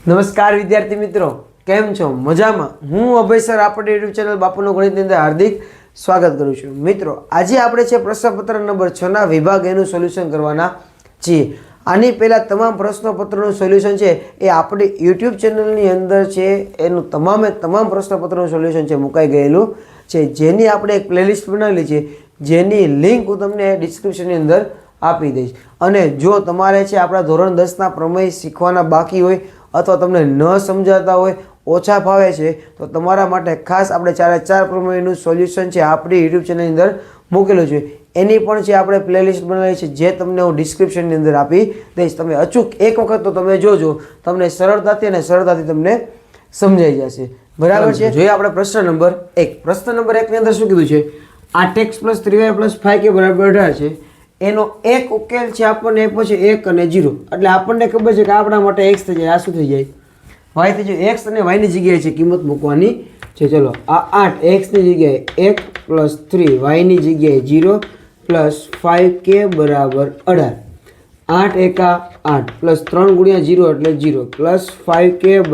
નમસ્કાર વિદ્યાર્થી મિત્રો, કેમ છો? મજામાં? હું અભય સર આપણે યુટ્યુબ ચેનલ બાપુનું ગણિતની અંદર હાર્દિક સ્વાગત કરું છું. મિત્રો, આજે આપણે છે પ્રશ્નપત્ર નંબર 6 ના વિભાગ એનું સોલ્યુશન કરવાના છીએ. આની પહેલાં તમામ પ્રશ્નપત્રનું સોલ્યુશન છે એ આપણી યુટ્યુબ ચેનલની અંદર છે. એનું તમામ પ્રશ્નપત્રનું સોલ્યુશન છે મુકાઈ ગયેલું છે, જેની આપણે એક પ્લેલિસ્ટ બનાવેલી છે, જેની લિંક હું તમને ડિસ્ક્રિપ્શનની અંદર આપી દઈશ. અને જો તમારે છે આપણા ધોરણ 10ના પ્રમેય શીખવાના બાકી હોય અથવા તમને ન સમજાતા હોય, ઓછા ફાવે છે, તો તમારા માટે ખાસ આપણે 4 પ્રમેયનું સોલ્યુશન છે આપણી યુટ્યુબ ચેનલની અંદર મૂકેલું છે. એની પણ છે આપણે પ્લેલિસ્ટ બનાવેલી છે, જે તમને હું ડિસ્ક્રિપ્શનની અંદર આપી દઈશ. તમે અચૂક એક વખત તો તમે જોજો, તમને સરળતાથી તમને સમજાઈ જશે. બરાબર છે? જોઈએ આપણે પ્રશ્ન નંબર 1. પ્રશ્ન નંબર 1 ની અંદર શું કીધું છે? 8x + 3y + 5k = 18 છે. એનો એક ઉકેલ છે આપણને આપ્યો છે 1 અને 0. એટલે આપણને ખબર છે કે આપણા માટે x થઈ જાય, આ શું થઈ જાય? y થઈ જાય. x અને y ની જગ્યાએ છે કિંમત મૂકવાની છે. ચલો, આ 8 x ની જગ્યાએ 1 + 3 y ની જગ્યાએ 0 + 5k = 18. 8 એકા 8 + 3 × 0 એટલે 0 + 5k =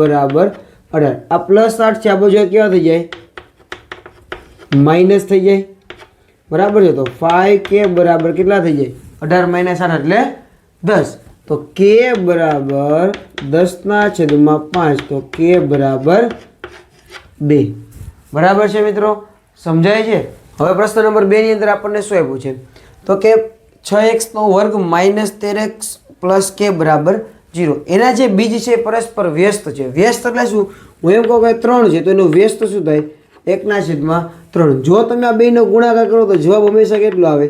18. આ +8 છે, આ બાજુ કેવા થઈ જાય? માઇનસ થઈ જાય. બરાબર છે? તો 5k બરાબર કેટલા થઈ જાય? 18 - 8 એટલે 10. તો k બરાબર 10/5. તો k બરાબર 2. બરાબર છે મિત્રો? સમજાય છે? હવે પ્રશ્ન નંબર 2 ની અંદર આપણને શું આપ્યું છે? તો કે 6x² - 13x + k બરાબર 0. એના જે બીજ છે પરસ્પર વ્યસ્ત છે. વ્યસ્ત એટલે શું? હું એમ કહું કે 3 છે, તો એનું વ્યસ્ત શું થાય? 1/3. જો તમે આ બેનો ગુણાકાર કરો તો જવાબ હંમેશા કેટલો આવે?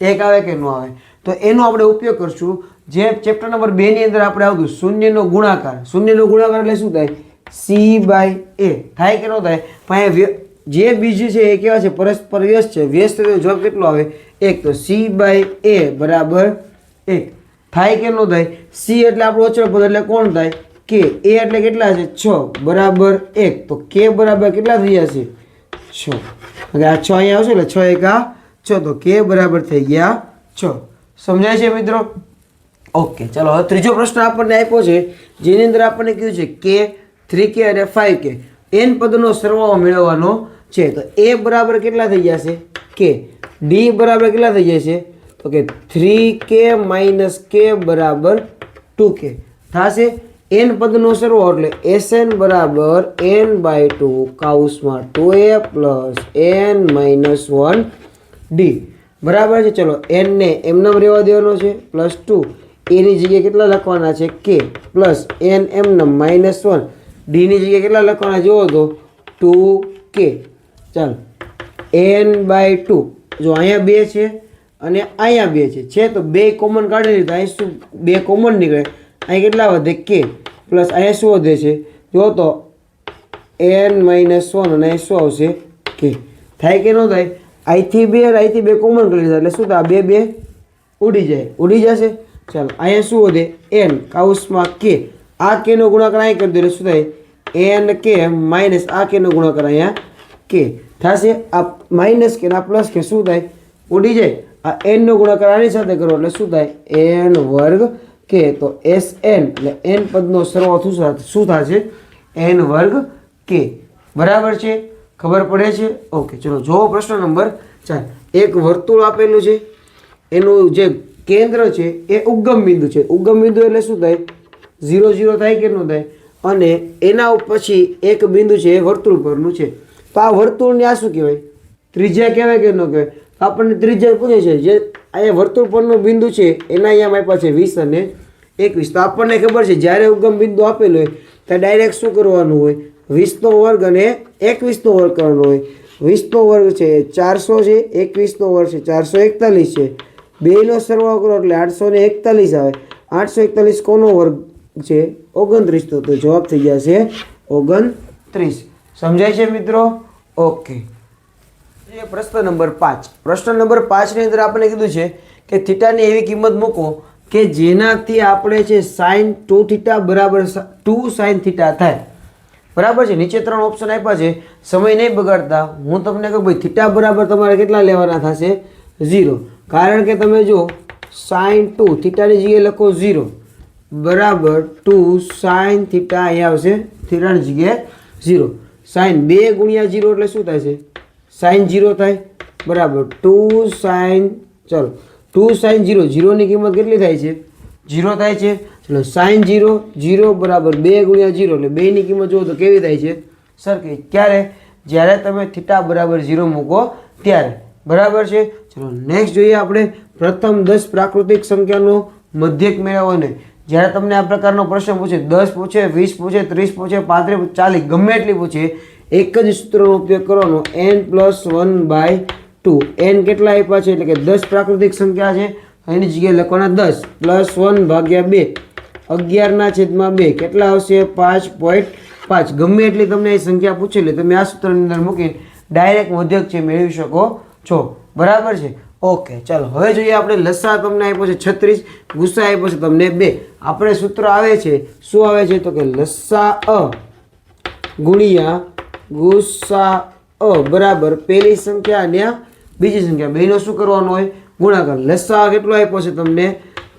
1 આવે કે ન આવે? તો એનો આપણે ઉપયોગ કરશું જે ચેપ્ટર નંબર 2 ની અંદર આપણે આવતું શૂન્યનો ગુણાકાર. શૂન્યનો ગુણાકાર એટલે શું થાય? c/a. થાય કે ન થાય? પણ જે બીજ છે એ કેવા છે? પરસ્પર વ્યસ્ત છે. વ્યસ્ત તો જવાબ કેટલો આવે? 1. તો c/a બરાબર 1. થાય કે ન થાય? c એટલે આપણું અચળ પદ એટલે કોણ થાય? k. a એટલે કેટલા છે? 6 બરાબર 1. તો k બરાબર કેટલા થઈ જશે? 6. આ 6 અહીંયા આવશે એટલે 6 એકા 6. તો k બરાબર થઈ ગયા 6. સમજાય છે મિત્રો? ઓકે, ચાલો હવે ત્રીજો પ્રશ્ન આપણને આપ્યો છે, જેની અંદર આપણને કીધું છે કે 3k અને 5k n પદનો સરવાળો મેળવવાનો છે. તો a બરાબર કેટલા થઈ જશે? k. d બરાબર કેટલા થઈ જશે? તો કે 3k - k બરાબર 2k થશે. n પદનો સરવાળો એટલે sn બરાબર n/2 કૌંસમાં 2a + n - 1 d. બરાબર છે? ચલો, n ને એમને રહેવા દેવાનો છે +2. a ની જગ્યાએ કેટલા લખવાના છે? k + n એમને -1. d ની જગ્યાએ કેટલા લખવાના? જુઓ તો 2k. ચાલો, n/2. જો અહીંયા 2 છે અને અહીંયા 2 છે તો 2 કોમન કાઢી લીધા. અહીં શું 2 કોમન નીકળે? અહીં કેટલા વધે? k. પ્લસ અહીંયા શું વધે છે? જો તો n - 1 અને અહીં શું આવશે? k. થાય કે ન થાય? અહીંથી 2 અને અહીંથી 2 કોમન કરી લીધા એટલે શું થાય? 2 ઉડી જશે. ચાલો, અહીંયા શું વધે? n કૌંસમાં k. આ k નો ગુણાકાર અહીં કરી દો એટલે શું થાય? nk - આ k નો ગુણાકાર અહીંયા k થશે. આ માઇનસ કે આ પ્લસ કે શું થાય? ઉડી જાય. આ n નો ગુણાકાર આની સાથે કરો એટલે શું થાય? n² k. તો sn એટલે n પદનો સરવાળો શું થશે? n² k. બરાબર છે? ખબર પડે છે? ઓકે, ચલો જોવો પ્રશ્ન નંબર 4. એક વર્તુળ આપેલું છે, એનું જે કેન્દ્ર છે એ ઉગમ બિંદુ છે. ઉગમ બિંદુ એટલે શું થાય? 0 0 થાય કે ન થાય? અને એના પછી એક બિંદુ છે એ વર્તુળ પરનું છે. તો આ વર્તુળને આ શું કહેવાય? ત્રિજ્યા કહેવાય કે ન કહેવાય? આપણને ત્રિજ્યા પૂછે છે. જે અહીંયા વર્તુળ પરનું બિંદુ છે એના અહીંયા આપ્યા છે 20 અને 21. તો આપણને ખબર છે જ્યારે ઉગમ બિંદુ આપેલું હોય ત્યારે ડાયરેક્ટ શું કરવાનું હોય? 20² અને 21² કરવાનો હોય. 20² છે 400 છે, 21² છે 441 છે. બેનો સરવાળો કરો એટલે 841 આવે. 841 કોનો વર્ગ છે? 29. તો જવાબ થઈ જશે 29. સમજાય છે મિત્રો? ઓકે, પ્રશ્ન નંબર 5. પ્રશ્ન નંબર 5 ની અંદર આપણે કીધું છે કે થીટાની એવી કિંમત મૂકો કે જેનાથી આપણે છે sin 2θ બરાબર 2 sin θ થાય. બરાબર છે? નીચે 3 ઓપ્શન આપ્યા છે. સમય નહીં બગાડતા હું તમને કહું ભાઈ θ બરાબર તમારે કેટલા લેવાના થશે? 0. કારણ કે તમે જો sin 2 θ ની જગ્યાએ લખો 0 બરાબર 2 સાઇન થીટા અહીંયા આવશે થીટાની જગ્યાએ 0 સાઇન 2 ગુણ્યા 0 એટલે શું થાય છે સાઇન 0 થાય બરાબર 2 સાઇન ચલો 2 સાઇન 0 0ની કિંમત કેટલી થાય છે 0 થાય છે ચલો સાઇન 0 0 બરાબર 2 ગુણ્યા 0 એટલે 2 ની કિંમત જુઓ તો કેવી થાય છે સરખી ક્યારે જ્યારે તમે થીટા બરાબર 0 મૂકો ત્યારે બરાબર છે ચલો નેક્સ્ટ જોઈએ આપણે પ્રથમ 10 પ્રાકૃતિક સંખ્યાનો મધ્યક મેળવવાનો જ્યારે તમને આ પ્રકારનો પ્રશ્ન પૂછે 10 પૂછે 20 પૂછે 30 પૂછે 35 40 ગમે એટલી પૂછે એક જ સૂત્રનો ઉપયોગ કરવાનો n+1/2 n કેટલા આપ્યા છે એટલે કે 10 પ્રાકૃતિક સંખ્યા છે એની જગ્યાએ લખવાના 10 +1/2 11/2 કેટલા આવશે 5.5 ગમે એટલી તમને એ સંખ્યા પૂછે એટલે તમે આ સૂત્રની અંદર મૂકીને ડાયરેક્ટ મધ્યક છે મેળવી શકો છો બરાબર છે ઓકે ચાલો હવે જોઈએ આપણે લસા તમને આપ્યો છે 36 ગુસ્સા આપ્યો છે તમને 2 આપણે સૂત્ર આવે છે શું આવે છે તો કે લસા ગુણ્યા ગુસ્સા બરાબર પહેલી સંખ્યા અને બીજી સંખ્યા બેનો શું કરવાનો હોય ગુણાકાર લસા કેટલો આપ્યો છે તમને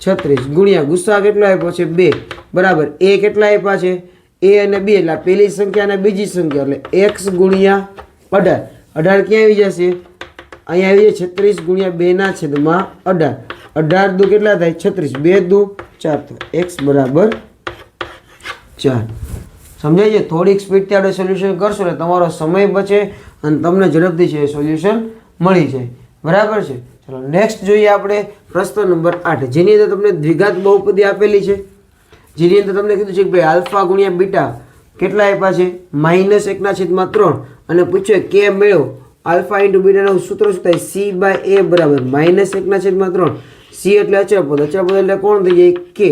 36 ગુણ્યા ગુસ્સા કેટલો આપ્યો છે 2 બરાબર એ કેટલા આપ્યા છે એ અને બી એટલે પહેલી સંખ્યા અને બીજી સંખ્યા એટલે x ગુણ્યા 18 18 ક્યાં આવી જશે અહીંયા આવી જાય 36 ગુણ્યા 2/18 18 દુ કેટલા થાય 36 2 દુ 4 તો x બરાબર 4 સમજાય છે થોડીક સ્પીડથી આપણે સોલ્યુશન કરશો એટલે તમારો સમય બચે અને તમને ઝડપથી છે સોલ્યુશન મળી જાય બરાબર છે ચલો નેક્સ્ટ જોઈએ આપણે પ્રશ્ન નંબર 8 જેની અંદર તમને દ્વિઘાત બહુપદી આપેલી છે જેની અંદર તમને કીધું છે કે ભાઈ આલ્ફા ગુણ્યા બીટા કેટલા આપ્યા છે -1/3 અને પૂછ્યું કે મેળવો આલ્ફા ઇન્ટુ બીટાનું સૂત્ર શું થાય c/a બરાબર -1/3 c એટલે અચળ પદ એટલે કોણ થઈ જાય કે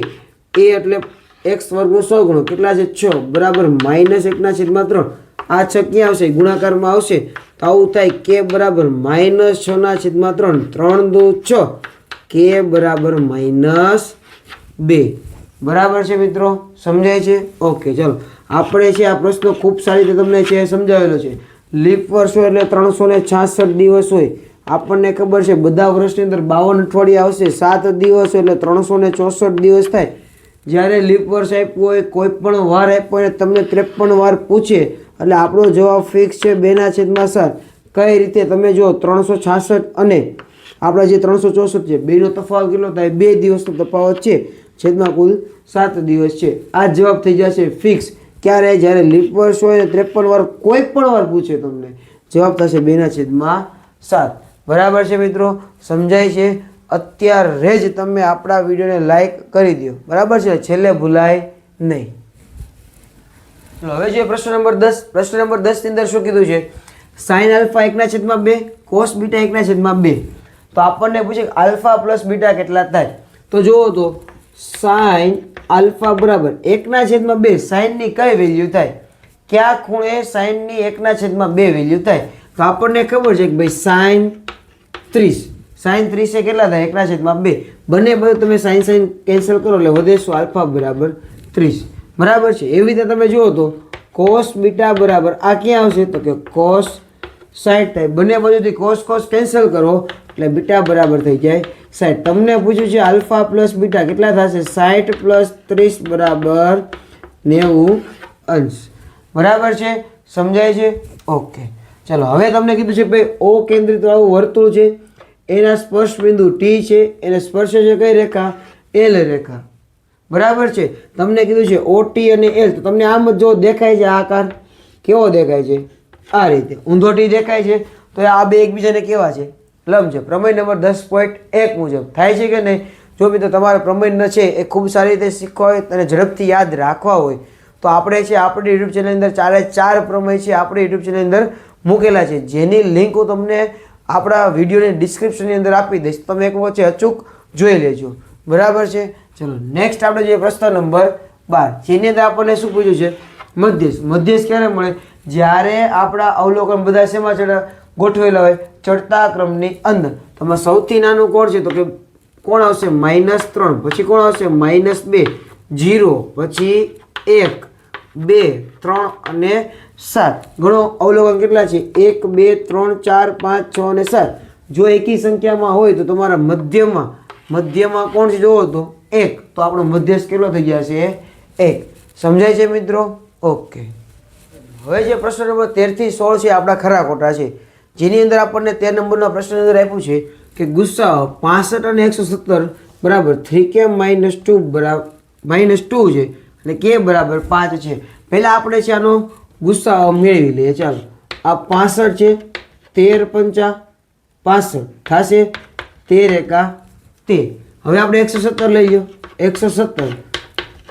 a એટલે x વર્ગનો 100 ગુણો કેટલા છે 6 બરાબર -1/3 આ 6 ક્યાં આવશે ગુણાકારમાં આવશે તો આવું થાય k બરાબર -6/3 3 દુ 6 k બરાબર -2 બરાબર છે મિત્રો સમજાય છે ઓકે ચલો આપણે છે આ પ્રશ્નો ખૂબ સારી રીતે તમને છે સમજાવેલો છે લીપ વર્ષ હોય એટલે 366 દિવસ હોય આપણને ખબર છે બધા વર્ષની અંદર 52 અઠવાડિયા આવશે 7 દિવસ એટલે 364 દિવસ થાય જ્યારે લીપ વર્ષ આપ્યું હોય કોઈ પણ વાર આપ્યો હોય તમને 53 વાર પૂછે એટલે આપણો જવાબ ફિક્સ છે 2/7 કઈ રીતે તમે જો 366 અને આપણા જે 364 છે બેનો તફાવત કેટલો થાય 2 દિવસનો તફાવત છે છેદમાં કુલ 7 દિવસ છે આ જવાબ થઈ જશે ફિક્સ ક્યારે જ્યારે લીપ વર્ષ હોય ને 53 વાર કોઈ પણ વાર પૂછે તમને જવાબ થશે 2/7 બરાબર છે મિત્રો સમજાય છે અત્યારે જ તમે આપણા વિડીયોને લાઈક કરી દો બરાબર છે છેલ્લે ભૂલાય નહીં ચલો હવે જોઈએ પ્રશ્ન નંબર 10 પ્રશ્ન નંબર 10 ની અંદર શું કીધું છે sin આલ્ફા 1/2 cos બીટા 1/2 તો આપણને પૂછે આલ્ફા પ્લસ બીટા કેટલા થાય તો જુઓ તો sin આલ્ફા બરાબર 1/2 sin ની કઈ વેલ્યુ થાય કયા ખૂણે sin ની 1/2 વેલ્યુ થાય તો આપણને ખબર છે કે ભાઈ sin 30 એ કેટલા થાય 1/2 બંને બાજુ તમે sin કેન્સલ કરો એટલે વધે શું આલ્ફા બરાબર 30 બરાબર છે એવી રીતે તમે જુઓ તો cos બીટા બરાબર આ ક્યાં આવશે તો કે cos 60 થાય બંને બાજુથી cos કેન્સલ કરો એટલે બીટા બરાબર થઈ જાય 60 તમને પૂછ્યું છે આલ્ફા પ્લસ બીટા કેટલા થશે 60 પ્લસ 30 બરાબર 90 અંશ બરાબર છે સમજાય છે ઓકે ચલો હવે તમને કીધું છે ભાઈ ઓ કેન્દ્રિત વાળું વર્તુળ છે એના સ્પર્શ બિંદુ ટી છે એને સ્પર્શે છે કઈ રેખા એલ રેખા બરાબર છે તમને કીધું છે ઓ ટી અને એલ તો તમને આમ જો દેખાય છે આ આકાર કેવો દેખાય છે આ રીતે ઊંધો ટી દેખાય છે તો આ બે એકબીજાને કેવા છે લંબ છે પ્રમેય નંબર 10.1 મુજબ થાય છે કે નહીં જો મિત્રો તમારે પ્રમેય છે એ ખૂબ સારી રીતે શીખવા હોય અને ઝડપથી યાદ રાખવા હોય તો આપણે છે આપણી યુટ્યુબ ચેનલ અંદર 4 પ્રમેય છે આપણી યુટ્યુબ ચેનલ અંદર મૂકેલા છે જેની લિંક હું તમને આપણા વિડીયોની ડિસ્ક્રિપ્શનની અંદર આપી દઈશ તમે એક વચ્ચે અચૂક જોઈ લેજો બરાબર છે ચલો નેક્સ્ટ આપણે જોઈએ પ્રશ્ન નંબર 12 જેની અંદર આપણને શું પૂછ્યું છે મધ્યસ્થ ક્યારે મળે જ્યારે આપણા અવલોકન બધા શેમાં ગોઠવેલા હોય ચડતા ક્રમની અંદર તો સૌથી નાનું કોણ છે તો કે કોણ આવશે -3 પછી કોણ આવશે -2 0 પછી 1 2 3 અને 7 ગણો અવલોકન કેટલા છે 1 2 3 4 5 6 અને 7 જો એકી સંખ્યામાં હોય તો તમારા મધ્યમાં મધ્યમાં કોણ છે જોવો તો 1, તો આપણો મધ્યસ્થ કેટલો થઈ જશે 1. સમજાય છે મિત્રો? ઓકે. હવે જે પ્રશ્ન નંબર 13 થી 16 છે આપણા ખરા ખોટા છે, જેની અંદર આપણને 13 નંબરના પ્રશ્ન અંદર આપ્યું છે કે ગુસાઅ 65 અને 170 બરાબર 3k - 2 બરાબર -2 છે અને k બરાબર 5 છે. પહેલાં આપણે છે આનો ગુસાઅ મેળવી લઈએ. ચાલો, આ 65 છે, 13 પંચા 65 થશે, 13 એકા 13. હવે આપણે 170 લઈ લો, 170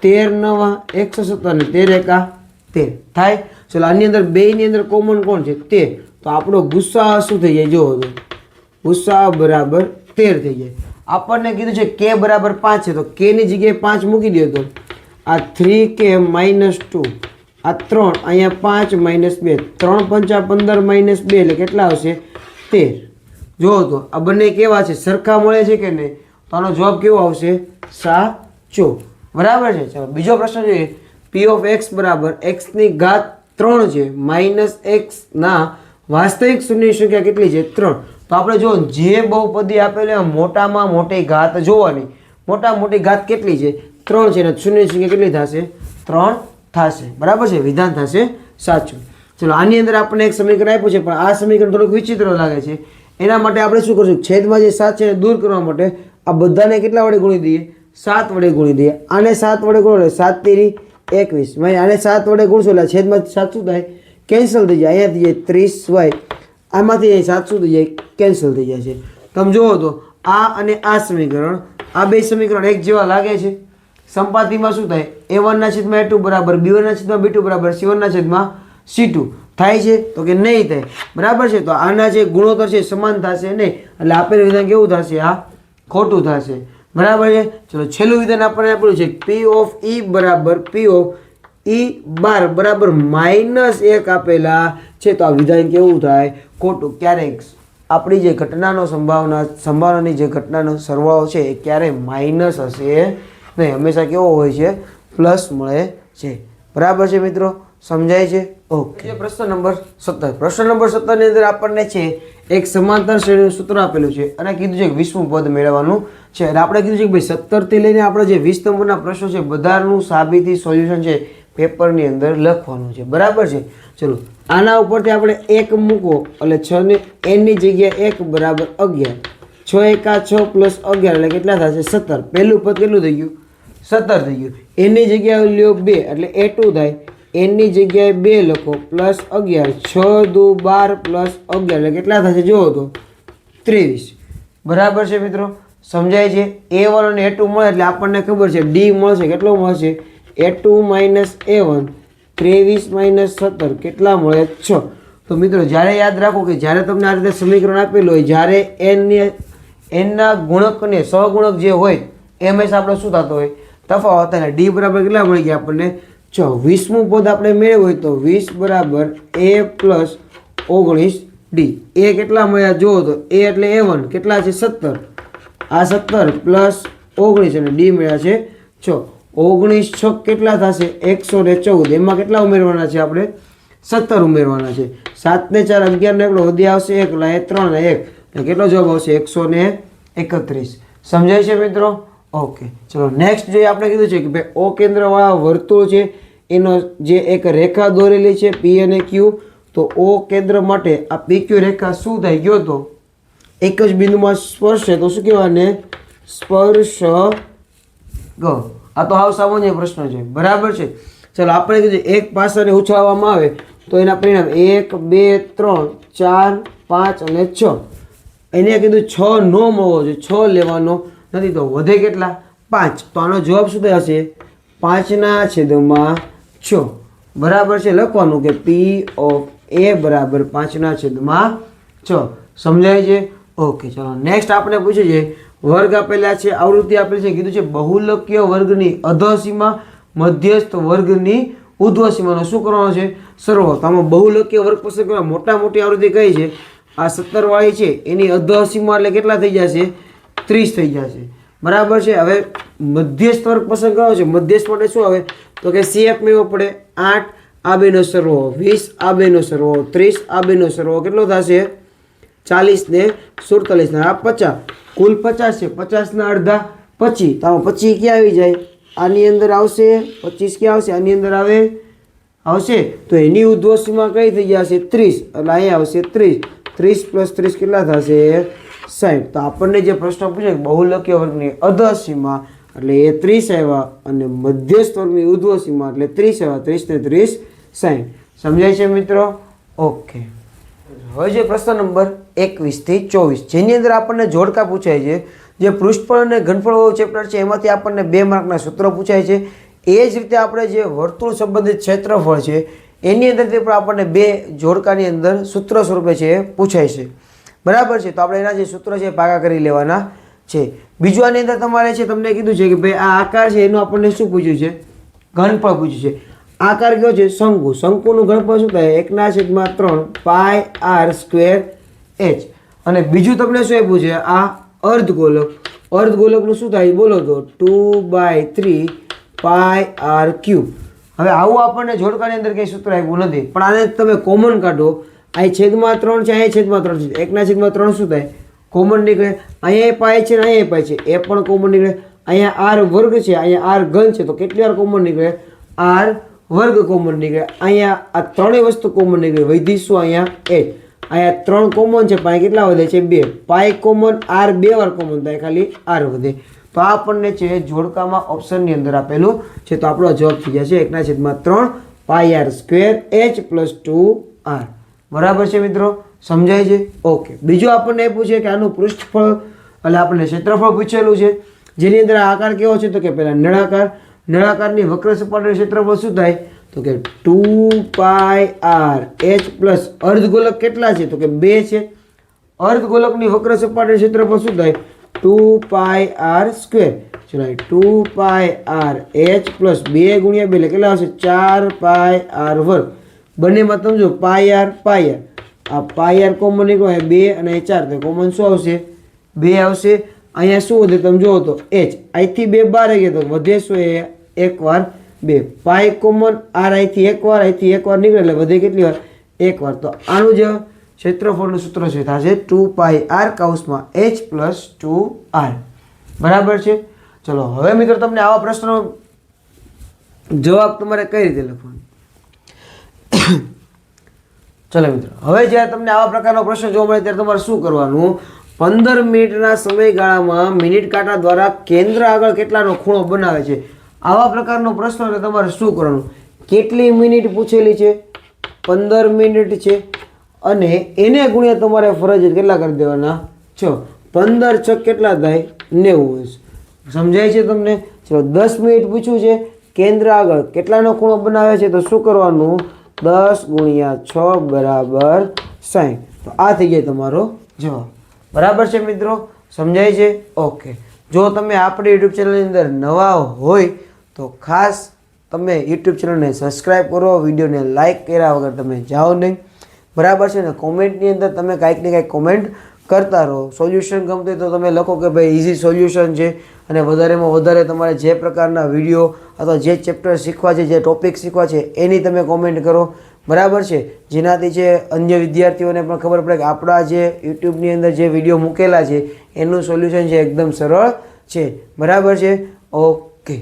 13 નવા 170 અને 13 એકા 13 થાય. ચલો, આની અંદર બેની અંદર કોમન કોણ છે 13, તો આપણો ગુસાઅ શું થઈ જાય જોવો તો ગુસાઅ બરાબર 13 થઈ જાય. આપણને કીધું છે k બરાબર 5 છે, તો k ની જગ્યાએ 5 મૂકી દો તો આ 3k - 2 આ 3 અહીંયા 5 - 2 3 પંચા 15 - 2 એટલે કેટલા આવશે 13. જુઓ તો આ બંને કેવા છે, સરખા મળે છે કે નહીં? તો આનો જવાબ કેવો આવશે? સાચો. બરાબર છે. ચાલો બીજો પ્રશ્ન જોઈએ. p ઓફ x બરાબર x ની ઘાત 3 છે માઇનસ x ના વાસ્તવિક શૂન્યની સંખ્યા કેટલી છે 3. તો આપણે જો જે બહુપદી આપેલી મોટામાં મોટી ઘાત જોવાની, મોટામાં મોટી ઘાત કેટલી છે 3 છે, અને શૂન્યની સંખ્યા કેટલી થશે 3 થશે. બરાબર છે, વિધાન થશે સાચું. ચલો, આની અંદર આપણને એક સમીકરણ આપ્યું છે, પણ આ સમીકરણ થોડુંક વિચિત્ર લાગે છે. એના માટે આપણે શું કરશું? છેદમાં જે 7 છે દૂર કરવા માટે આ બધાને કેટલા વડે ગુણી દઈએ? 7 વડે ગુણી દઈએ. આને 7 વડે ગુણો, 7 તેરી 21. આને 7 વડે ગુણશો એટલે છેદમાં 7 શું થાય? કેન્સલ થઈ જાય. અહીંયા થઈ જાય 30y, આમાંથી 7 શું થઈ જાય? કેન્સલ થઈ જાય છે. તમે જુઓ તો આ અને આ સમીકરણ, આ બે સમીકરણ એક જેવા લાગે છે. સંપાતીમાં શું થાય? a1 ના છેદમાં a2 બરાબર b1 ના છેદમાં b2 બરાબર c1 ના છેદમાં c2 થાય છે? તો કે નહીં થાય. બરાબર છે. તો આના જે ગુણોત્તર છે સમાન થશે નહીં, એટલે આપેલ વિધાન કેવું થશે? આ ખોટું થશે. બરાબર છે. ચલો, છેલ્લું વિધાન આપણને આપ્યું છે p ઓફ e બરાબર p ઓફ e બાર બરાબર -1 આપેલા છે. તો આ વિધાન કેવું થાય? ખોટું. ક્યારેક આપણી જે ઘટનાનો સંભાવનાની જે ઘટનાનો સરવાળો છે એ ક્યારેય માઇનસ હશે નહીં, હંમેશા કેવો હોય છે? પ્લસ મળે છે. બરાબર છે મિત્રો? સમજાય છે? ઓકે. પ્રશ્ન નંબર 17. પ્રશ્ન નંબર 17 ની અંદર આપણને છે એક સમાંતર શ્રેણીનું સૂત્ર આપેલું છે અને કીધું છે કે 20મું પદ મેળવવાનું છે. અને આપણે કીધું છે કે ભાઈ 17 થી લઈને આપણે જે 20 નંબરના પ્રશ્નો છે બધાનું સાબિતી સોલ્યુશન છે પેપરની અંદર લખવાનું છે. બરાબર છે. ચલો, આના ઉપરથી આપણે 1 મૂકો એટલે 6 ને n ની જગ્યાએ 1 બરાબર 11. 6 એકા 6 પ્લસ 11 એટલે કેટલા થશે? 17. પહેલું પદ કેટલું થઈ ગયું? 17 થઈ ગયું. n ની જગ્યાએ લ્યો 2 એટલે a2 થાય. n ની જગ્યાએ 2 લખો પ્લસ 11, 6 દુ 12 પ્લસ 11 એટલે કેટલા થશે જુઓ તો 23. બરાબર છે મિત્રો? સમજાય છે? a1 અને a2 મળે એટલે આપણને ખબર છે d મળશે. કેટલો મળશે? a2 માઇનસ a1, 23 માઇનસ 17 કેટલા મળે? 6. તો મિત્રો જ્યારે યાદ રાખો કે જ્યારે તમને આ રીતે સમીકરણ આપેલું હોય, જ્યારે એનના ગુણકને સહગુણક જે હોય એ હંમેશા આપણે શું થતો હોય? તફાવત. અને ડી બરાબર કેટલા મળી ગયા આપણને? 6. 20મું પદ આપણે મેળવ્યું હોય તો 20 બરાબર a પ્લસ 19 ડી. એ કેટલા મળ્યા જુઓ તો a એટલે a1 કેટલા છે? 17. આ 17 પ્લસ 19 અને ડી મળ્યા છે 6. 19 6 કેટલા થશે? 114. એમાં કેટલા ઉમેરવાના છે આપણે? 17 ઉમેરવાના છે. 7 ને 4 11 ને એકડો વધી આવશે 1 એટલે 3 ને 1 એટલે કેટલો જવાબ આવશે? 131. સમજાય છે મિત્રો? ઓકે. ચલો નેક્સ્ટ જે આપણે કીધું છે કે ભાઈ ઓ કેન્દ્રવાળા વર્તુળ છે એનો જે એક રેખા દોરેલી છે p અને q. તો ઓ કેન્દ્ર માટે આ pq રેખા શું થઈ ગયો? તો એક જ બિંદુમાં સ્પર્શે તો શું કહેવાને? સ્પર્શક. આ તો હાવ સામાન્ય પ્રશ્ન છે. બરાબર છે. ચલો, આપણે કીધું એક પાસાને ઉછાળવામાં આવે તો એના પરિણામ 1 2 3 4 5 અને 6. એને કીધું 6 નો મળવો જોઈએ, 6 લેવાનો નથી. તો વધે કેટલા? 5. તો આનો જવાબ શું થશે? 5/6. બરાબર છે. લખવાનું કે p ઓફ a બરાબર 5/6. સમજાય છે? ઓકે. ચલો નેક્સ્ટ આપણે પૂછ્યું છે વર્ગ આપેલા છે, આવૃત્તિ આપેલી છે. કીધું છે બહુલકીય વર્ગની અધઃસીમા મધ્યસ્થ વર્ગની ઉર્ધ્વસીમાનો શું કરવાનો છે? સરવાળો. તો આમાં બહુલકીય વર્ગ પસંદ કરવા મોટા મોટી આવૃત્તિ કઈ છે? આ 17 વાળી છે. એની અધઃસીમા એટલે કેટલા થઈ જશે? 30 થઈ જશે. બરાબર છે. હવે મધ્યસ્થ વર્ગ પસંદ કરવાનો છે. મધ્યસ્થ માટે શું આવે? તો કે CF મેળવવો પડે. 8 આ બેનો સરવાળો, 20 આ બેનો સરવાળો, 30 આ બેનો સરવાળો કેટલો થશે? 40 ને 47 ને આ 50, કુલ 50 છે. 50 અડધા 25, તો આમાં 25 ક્યાં આવી જાય? આની અંદર આવશે. 25 ક્યાં આવશે? આની અંદર આવશે. તો એની ઉર્ધ્વસીમા કઈ થઈ જશે? 30. એટલે અહીંયા આવશે 30. 30 + 30 કેટલા થશે? 60. તો આપણને જે પ્રશ્ન પૂછે બહુલકીય વર્ગની અધઃસીમા એટલે એ 30 આવ્યા અને મધ્યસ્થ વર્ગની ઉર્ધ્વસીમા એટલે 30 આવ્યા. 30 ને 30 60. સમજાય છે મિત્રો? ઓકે. હવે જે પ્રશ્ન નંબર 21 થી 24 જેની અંદર આપણને જોડકા પૂછાય છે, જે પૃષ્ઠફળ અને ઘનફળ ચેપ્ટર છે એમાંથી આપણને 2 માર્કના સૂત્રો પૂછાય છે. એ જ રીતે આપણે જે વર્તુળ સંબંધિત ક્ષેત્રફળ છે એની અંદરથી પણ આપણને 2 જોડકાની અંદર સૂત્ર સ્વરૂપે છે એ પૂછાય છે. બરાબર છે? તો આપણે એના જે સૂત્ર છે ભાગા કરી લેવાના છે. બીજું આની અંદર તમારે છે તમને કીધું છે કે ભાઈ આ આકાર છે એનું આપણને શું પૂછ્યું છે? ઘનફળ પૂછ્યું છે. આકાર કયો છે? શંકુ. શંકુનું ઘનફળ શું થાય? 1/3 પાઈ r સ્ક્વેર h. અને બીજું તમને શું આપ્યું છે? આ અર્ધગોલક. અર્ધગોલકનું શું થાય બોલો તો? 2/3 પાઈ r ક્યુબ. હવે આવું આપણને જોડકાની અંદર કંઈ સૂત્ર આપ્યું નથી, પણ આને તમે કોમન કાઢો. અહીં છેદમાં 3 છે, અહીંયા છેદમાં 3 છે. 1/3 શું થાય? કોમન નીકળે. અહીંયા પાય છે ને અહીંયા પાય છે, એ પણ કોમન નીકળે. અહીંયા r વર્ગ છે, અહીંયા r ઘન છે, તો કેટલી વાર કોમન નીકળે? r વર્ગ કોમન નીકળે. અહીંયા આ ત્રણેય વસ્તુ કોમન નીકળે. વૈધી શું? અહીંયા h. અહીંયા 3 કોમન છે, પાય કેટલા વધે છે? 2. પાય કોમન, r 2 વાર કોમન થાય, ખાલી r વધે. તો આ આપણને છે જોડકામાં ઓપ્શનની અંદર આપેલું છે. તો આપણો જવાબ થઈ જશે 1/3 પાઈ r સ્ક્વેર h + 2r. બરાબર છે મિત્રો? સમજાય છે? ઓકે. બીજું આપણને એ પૂછે કે આનું પૃષ્ઠફળ એટલે આપણને ક્ષેત્રફળ પૂછેલું છે, જેની અંદર આ આકાર કેવો છે? તો કે પહેલા નળાકાર. નળાકારની વક્ર સપાટીનું ક્ષેત્રફળ શું થાય? તો કે 2 પાઈ r h પ્લસ અર્ધગોલક કેટલા છે? તો કે 2 છે. અર્ધગોલકની વક્ર સપાટીનું ક્ષેત્રફળ શું થાય? 2 પાઈ r સ્ક્વેર. ચલો 2 પાઈ r h પ્લસ 2 × 2 એટલે કેટલા આવશે? 4 પાઈ r વર્ગ. બંનેમાં તમે જો પાઈ r પાઈ r, આ પાઈ r કોમન નીકળે 2 અને 4, તો કોમન શું આવશે? 2 આવશે. અહીંયા શું વધે તમે જુઓ તો h. અહીંથી 2 બહાર આવી ગયા તો વધે શું? એ 1 વાર 2. પાઈ કોમન, r અહીંથી 1 વાર, અહીંથી 1 વાર નીકળે એટલે વધે કેટલી વાર? 1 વાર. તો આનું જે ક્ષેત્રફળનું સૂત્ર છે થશે 2 પાઈ r કૌંસમાં h + 2r. બરાબર છે? ચલો હવે મિત્રો તમને આવા પ્રશ્નનો જવાબ તમારે કઈ રીતે લખવાનો? ચલો મિત્રો, હવે જ્યારે તમને આવા પ્રકારનો પ્રશ્ન જોવા મળે ત્યારે તમારે શું કરવાનું? 15 મિનિટના સમયગાળામાં મિનિટ કાંટા દ્વારા કેન્દ્ર આગળ કેટલાનો ખૂણો બનાવે છે? આવા પ્રકારનો પ્રશ્ન એટલે તમારે શું કરવાનું? કેટલી મિનિટ પૂછેલી છે? 15 મિનિટ છે અને એને ગુણ્યા તમારે ફરજિયાત કેટલા કરી દેવાના? 6. 15 × 6 કેટલા થાય? 90. સમજાય છે તમને? ચલો 10 મિનિટ પૂછ્યું છે, કેન્દ્ર આગળ કેટલાનો ખૂણો બનાવે છે? તો શું કરવાનું? 10 × 6 = 60. તો આ થઈ જાય તમારો જવાબ. બરાબર છે મિત્રો? સમજાય છે? ઓકે. જો તમે આપણી યુટ્યુબ ચેનલની અંદર નવા હોય તો ખાસ તમે યુટ્યુબ ચેનલને સબસ્ક્રાઈબ કરો, વિડીયોને લાઇક કર્યા વગર તમે જાઓ નહીં. બરાબર છે ને? કોમેન્ટની અંદર તમે કાંઈક ને કાંઈક કોમેન્ટ કરતા રહો. સોલ્યુશન ગમતું હોય તો તમે લખો કે ભાઈ ઇઝી સોલ્યુશન છે, અને વધારેમાં વધારે તમારે જે પ્રકારના વિડીયો અથવા જે ચેપ્ટર શીખવા છે, જે ટોપિક શીખવા છે એની તમે કોમેન્ટ કરો. બરાબર છે? જેનાથી જે અન્ય વિદ્યાર્થીઓને પણ ખબર પડે કે આપણા જે યુટ્યુબની અંદર જે વિડીયો મૂકેલા છે એનું સોલ્યુશન છે એકદમ સરળ છે. બરાબર છે? ઓકે.